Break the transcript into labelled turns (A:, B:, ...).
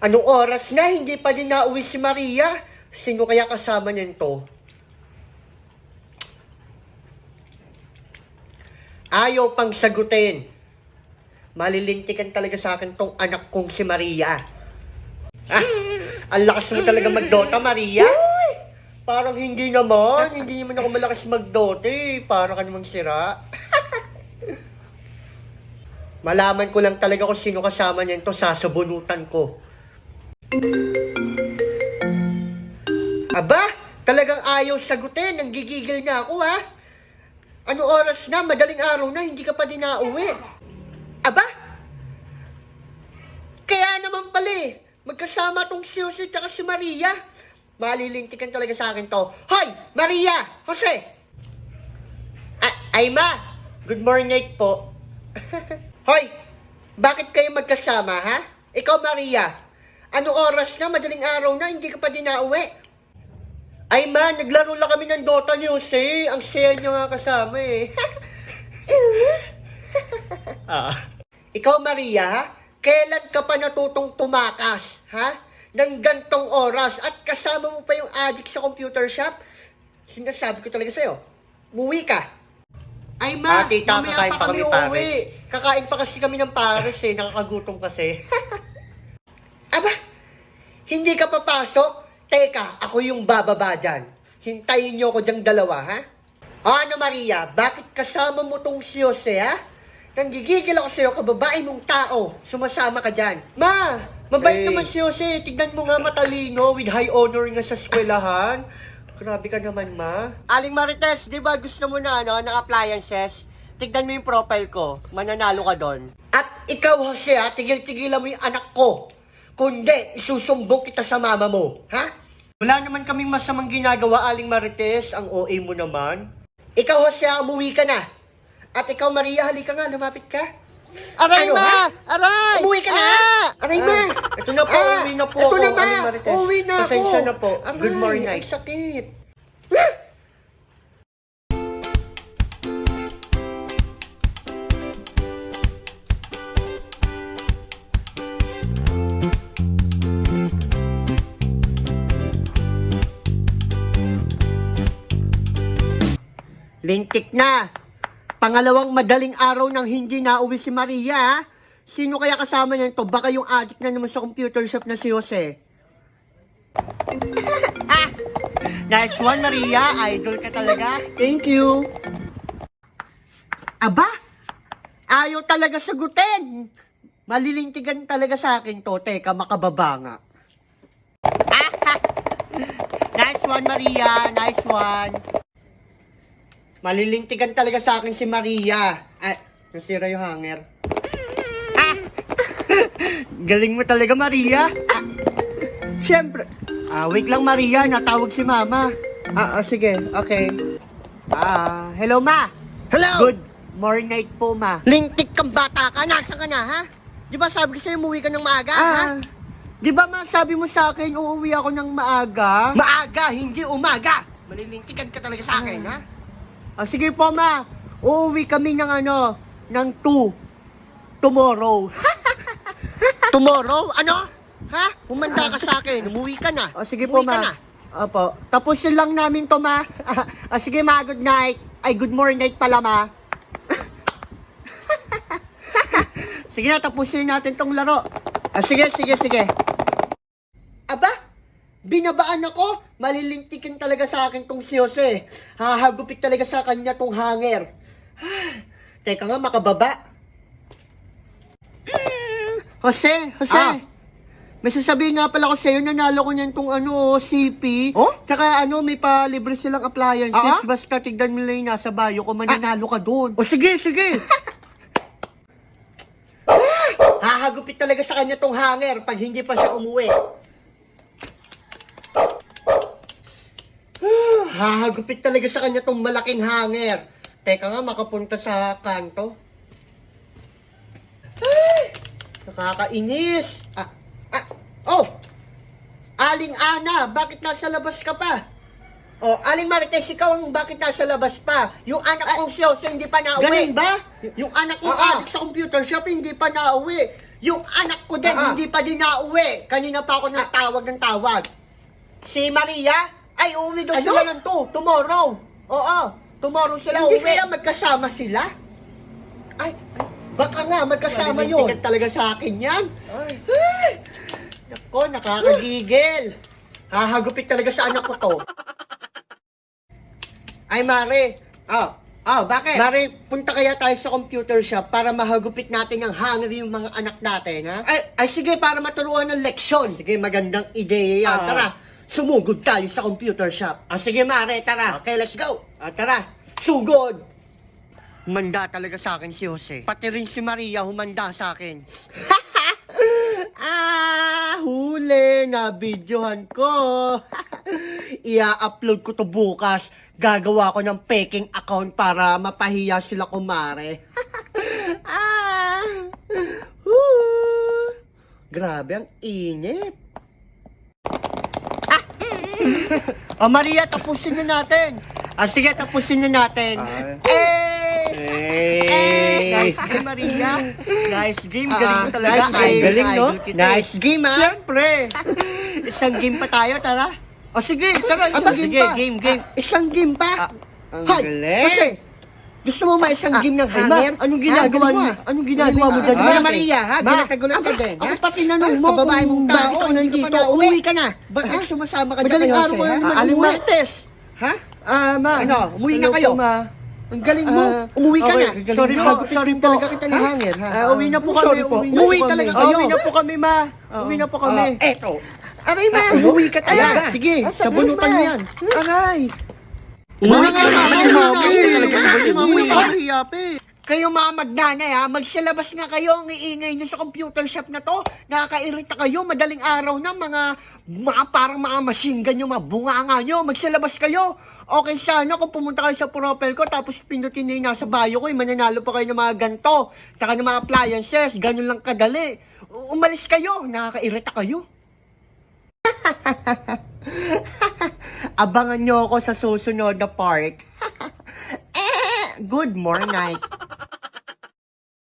A: Anong oras na? Hindi pa din nauwi si Maria. Sino kaya kasama nito? Ayaw pang sagutin. Malilintikan talaga sa akin tong anak kong si Maria. Ang lakas mo talaga mag-Dota, Maria. Parang hindi naman. Hindi naman ako malakas mag-Dota eh. Parang ka namang sira. Malaman ko lang talaga kung sino kasama nito, sasabunutan ko. Aba, talagang ayaw sagutin. Nanggigigil na ako, ha? Ano oras na? Madaling araw na, hindi ka pa din nauwi. Aba? Kaya naman pala eh. Magkasama tong si Jose at si Maria. Malilintikan talaga sa akin to. Hoy! Maria! Jose! Ay ma! Good morning po. Hoy! Bakit kayo magkasama, ha? Ikaw, Maria. Ano oras na? Madaling araw na, hindi ka pa din nauwi. Ay ma, naglaro lang kami ng Dota ni Jose. Ang saya niya nga kasama eh. Ikaw, Maria, ha? Kailan ka pa natutong tumakas, ha? Nang gantong oras at kasama mo pa yung addict sa computer shop? Sinasabi ko talaga sa'yo, umuwi ka. Ay ma, tita, mamaya pa kami uuwi. Kakain pa kasi kami ng pares eh, nakakagutom kasi. Aba, hindi ka papasok? Teka, ako yung bababa dyan. Hintayin niyo ako dyang dalawa, ha? Ano, Maria, bakit kasama mo tong si Jose, ha? Nanggigigil ako sa'yo, kababae mong tao. Sumasama ka dyan. Ma, mabait naman si Jose. Tignan mo nga matalino, with high honor nga sa eskwelahan. Grabe ka naman, ma. Aling Marites, di ba gusto mo na, ng appliances? Tignan mo yung profile ko. Mananalo ka doon. At ikaw, Jose, ha? Tigil-tigilan mo yung anak ko. Kundi, isusumbong kita sa mama mo. Ha? Wala naman kaming masamang ginagawa, Aling Marites. Ang OA mo naman. Ikaw, Jose, umuwi ka na. At ikaw, Maria, halika nga, lumapit ka.
B: Aray,
A: Ano,
B: ma!
A: ha?
B: Aray!
A: Umuwi ka na! Aray, ma!
B: Ito na po, uwi na po
A: ito
B: ako,
A: na, ma!
B: Aling Marites.
A: Uwi na ako!
B: Pasensya na po.
A: Aray,
B: Good morning.
A: ang sakit. Lintik na! Pangalawang madaling araw nang hindi nauwi si Maria, ha? Sino kaya kasama niya ito? Baka yung addict na naman sa computer shop na si Jose. Nice one, Maria. Idol ka talaga. Thank you. Aba, ayaw talaga sagutin. Malilintigan talaga sa akin to. Teka, makababa nga. Nice one, Maria. Nice one. Malilintigan talaga sa akin si Maria. Ay, nasira yung hanger. Galing mo talaga, Maria. Siyempre. Wait lang, Maria. Natawag si Mama. Sige. Okay. Hello, Ma.
B: Hello!
A: Good morning night po, Ma.
B: Lintik kang bata ka! Nasaan ka na, ha? Di ba sabi ko sa'yo, umuwi ka ng maaga, ha?
A: Di ba, Ma, sabi mo sa akin, uuwi ako ng maaga?
B: Maaga, hindi umaga! Malilintikan ka talaga sa akin, ha?
A: Sige po, Ma. Uuwi kami ng ng 2 tomorrow.
B: Tomorrow? Ano? Ha? Humanda ka sa akin. Umuwi ka na.
A: Sige po,
B: Umuwi ka
A: Ma.
B: na.
A: Opo. Tapusin lang namin to, Ma. Sige, Ma. Good night. Ay, good morning night pala, Ma. Sige na, tapusin natin tong laro. Sige. Aba, binabaan ako. Malilintikin talaga sa akin tong si Jose. Hahagupit talaga sa kanya tong hanger. Teka nga, makababa. Jose. May sasabihin nga pala ko sa'yo, nanalo ko niyan tong CP.
B: Oh?
A: Tsaka may pa libre silang appliances. Basta tignan mo lang yung nasa bayo ko, mananalo ka doon.
B: Sige.
A: Hahagupit talaga sa kanya tong hanger pag hindi pa siya umuwi. Hahagupit talaga sa kanya tong malaking hanger. Teka nga, makapunta sa kanto. Nakakainis. Aling Ana, bakit nasa labas ka pa? Aling Marites, ikaw ang bakit nasa labas pa? Yung anak kong si Jose hindi pa nauwi.
B: Ganun ba?
A: Yung anak mo addict sa computer shop hindi pa nauwi. Yung anak ko din, hindi pa din nauwi. Kanina pa ako ng tawag. Si Maria, ay uuwi daw sila ng tomorrow. Oo, tomorrow sila uuwi. Hindi kaya magkasama sila? Ay, baka nga magkasama yun. Tikat talaga sa akin yan. Ay. Nako, nakakagigil. Hahagupit talaga sa anak ko to. Ay, Mare. Bakit? Mare, punta kaya tayo sa computer shop para mahagupit natin ang hanger yung mga anak natin, ha? Ay sige, para maturuan ng leksyon. Sige, magandang ideya yan. Tara, sumugod tayo sa computer shop. Sige, Mare, tara. Okay, let's go. Tara, sugod. Humanda talaga sa akin si Jose. Pati rin si Maria humanda sa akin. Huli na videohan ko. Ia-upload ko to bukas. Gagawa ko ng faking account para mapahiya sila kumare. Grabe, ang init. Maria, tapusin na natin. Sige, tapusin na natin. Nice game, Maria. Nice game. Galing mo talaga.
B: Nice game.
A: Galing, no?
B: Nice game, ha?
A: Siyempre. Isang game pa tayo, tara. Sige, tara, isang game pa.
B: Game.
A: Isang game pa?
B: Ang
A: Hay,
B: galing.
A: Kasi, gusto mo ba isang game ng hanger?
B: Anong ginagawa mo? Anong ginagawa mo dyan?
A: Maria, ha? Gulat ka din, ha?
B: Ako pa tinanong mo
A: Babae mong
B: kung
A: tao,
B: bakit ako
A: hindi ka
B: nandito.
A: pa
B: Umuwi ka na.
A: Bakit sumasama ka dyan
B: Madaling
A: kay
B: araw
A: Jose,
B: ka
A: ha?
B: naman
A: Aling
B: umuwi.
A: Martes. Ha?
B: Ma.
A: Ano, umuwi na
B: Hello
A: kayo?
B: po, ma.
A: Ang galing mo. Umuwi ka na.
B: Sorry po, sorry po.
A: Talaga kita ng hanger, ha?
B: Uwi na po kami.
A: Sorry po. Umuwi talaga kayo.
B: Uwi na po kami, ma. Uwi na po kami.
A: Eto. Aray, ma. Umuwi ka talaga.
B: Sige, sabunutan mo yan. Aray.
A: Umuwi ka na.
B: Umuwi ka na.
A: Kayo mga magnanay, ha, magsilabas nga kayo, ang iingay nyo sa computer shop na to. Nakakairita kayo, madaling araw na, mga parang mga machine gun yung mga bunganga nyo. Magsilabas kayo. Okay sana kung pumunta kayo sa profile ko, tapos pindutin nyo yung nasa bio ko, mananalo pa kayo ng mga ganto, tsaka ng mga appliances, ganun lang kadali. Umalis kayo, nakakairita kayo. Abangan nyo ako sa susunod na park. Good morning.